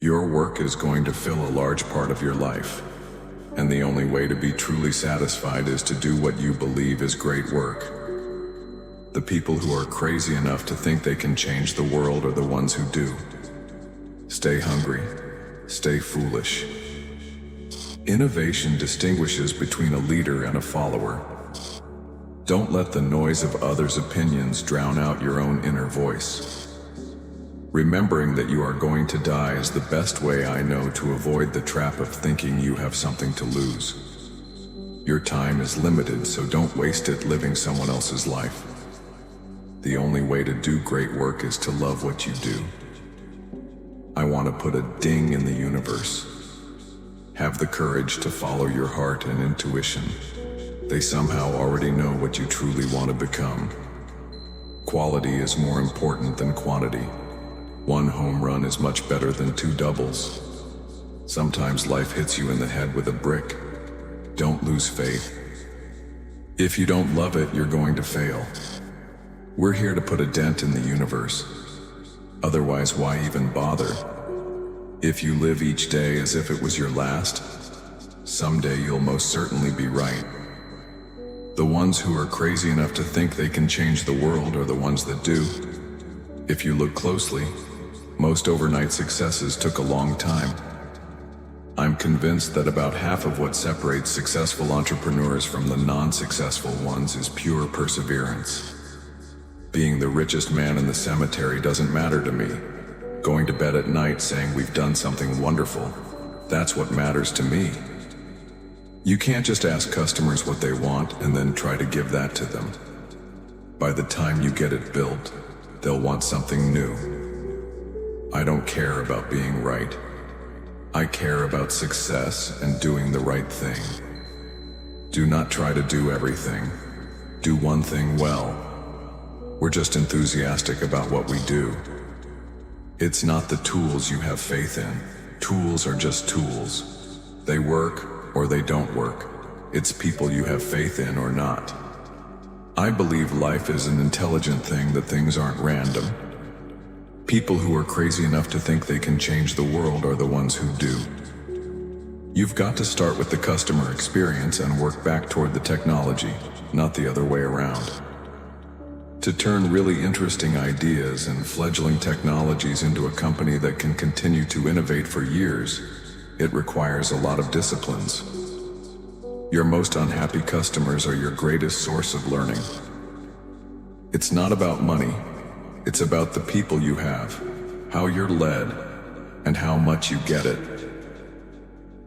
Your work is going to fill a large part of your life, and the only way to be truly satisfied is to do what you believe is great work. The people who are crazy enough to think they can change the world are the ones who do. Stay hungry, stay foolish. Innovation distinguishes between a leader and a follower. Don't let the noise of others' opinions drown out your own inner voice. Remembering that you are going to die is the best way I know to avoid the trap of thinking you have something to lose. Your time is limited, so don't waste it living someone else's life. The only way to do great work is to love what you do. I want to put a ding in the universe. Have the courage to follow your heart and intuition. They somehow already know what you truly want to become. Quality is more important than quantity. One home run is much better than 2 doubles. Sometimes life hits you in the head with a brick. Don't lose faith. If you don't love it, you're going to fail. We're here to put a dent in the universe. Otherwise, why even bother? If you live each day as if it was your last, someday you'll most certainly be right. The ones who are crazy enough to think they can change the world are the ones that do. If you look closely, most overnight successes took a long time. I'm convinced that about half of what separates successful entrepreneurs from the non-successful ones is pure perseverance. Being the richest man in the cemetery doesn't matter to me. Going to bed at night saying we've done something wonderful, that's what matters to me. You can't just ask customers what they want and then try to give that to them. By the time you get it built, they'll want something new. I don't care about being right. I care about success and doing the right thing. Do not try to do everything. Do one thing well. We're just enthusiastic about what we do. It's not the tools you have faith in. Tools are just tools. They work or they don't work. It's people you have faith in or not. I believe life is an intelligent thing, that things aren't random. People who are crazy enough to think they can change the world are the ones who do. You've got to start with the customer experience and work back toward the technology, not the other way around. To turn really interesting ideas and fledgling technologies into a company that can continue to innovate for years, it requires a lot of disciplines. Your most unhappy customers are your greatest source of learning. It's not about money, it's about the people you have, how you're led, and how much you get it.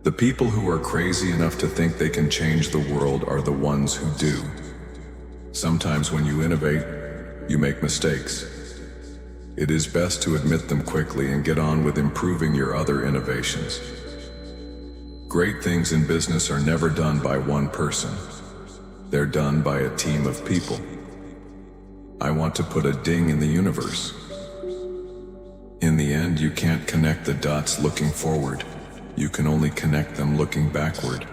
The people who are crazy enough to think they can change the world are the ones who do. Sometimes when you innovate, you make mistakes. It is best to admit them quickly and get on with improving your other innovations. Great things in business are never done by one person. They're done by a team of people. I want to put a ding in the universe. In the end, you can't connect the dots looking forward. You can only connect them looking backward.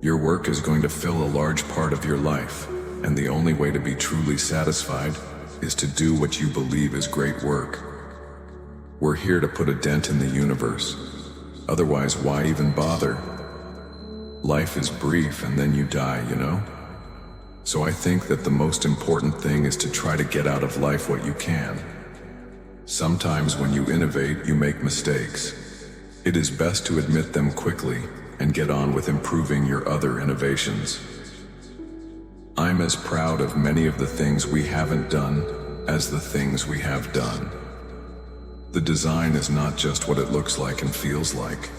Your work is going to fill a large part of your life, and the only way to be truly satisfied is to do what you believe is great work. We're here to put a dent in the universe. Otherwise, why even bother? Life is brief and then you die, you know? So I think that the most important thing is to try to get out of life what you can. Sometimes when you innovate, you make mistakes. It is best to admit them quickly and get on with improving your other innovations. I'm as proud of many of the things we haven't done as the things we have done. The design is not just what it looks like and feels like.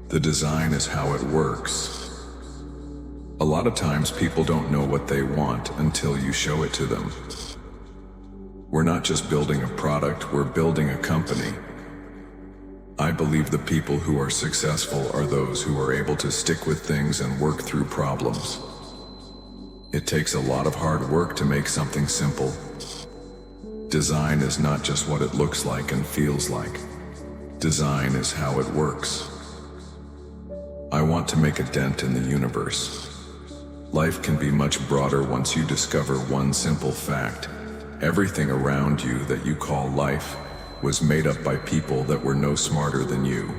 The design is how it works. A lot of times people don't know what they want until you show it to them. We're not just building a product, we're building a company. I believe the people who are successful are those who are able to stick with things and work through problems. It takes a lot of hard work to make something simple. Design is not just what it looks like and feels like. Design is how it works. I want to make a dent in the universe. Life can be much broader once you discover one simple fact. Everything around you that you call life was made up by people that were no smarter than you.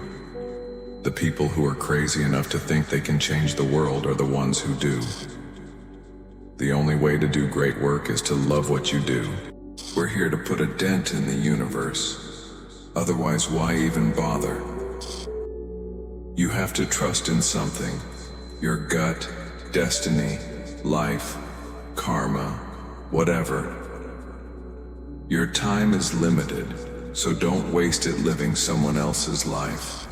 The people who are crazy enough to think they can change the world are the ones who do. The only way to do great work is to love what you do. We're here to put a dent in the universe. Otherwise, why even bother? You have to trust in something. Your gut, destiny, life, karma, whatever. Your time is limited, so don't waste it living someone else's life.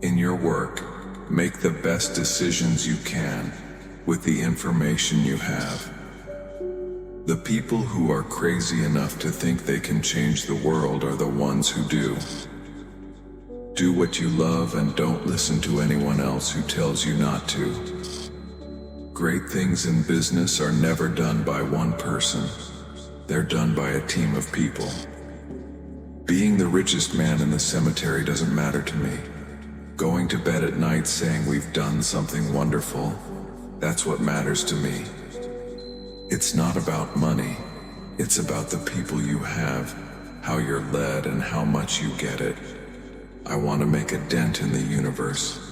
In your work, make the best decisions you can with the information you have. The people who are crazy enough to think they can change the world are the ones who do. Do what you love and don't listen to anyone else who tells you not to. Great things in business are never done by one person. They're done by a team of people. Being the richest man in the cemetery doesn't matter to me. Going to bed at night saying we've done something wonderful, that's what matters to me. It's not about money. It's about the people you have, how you're led, and how much you get it. I want to make a dent in the universe.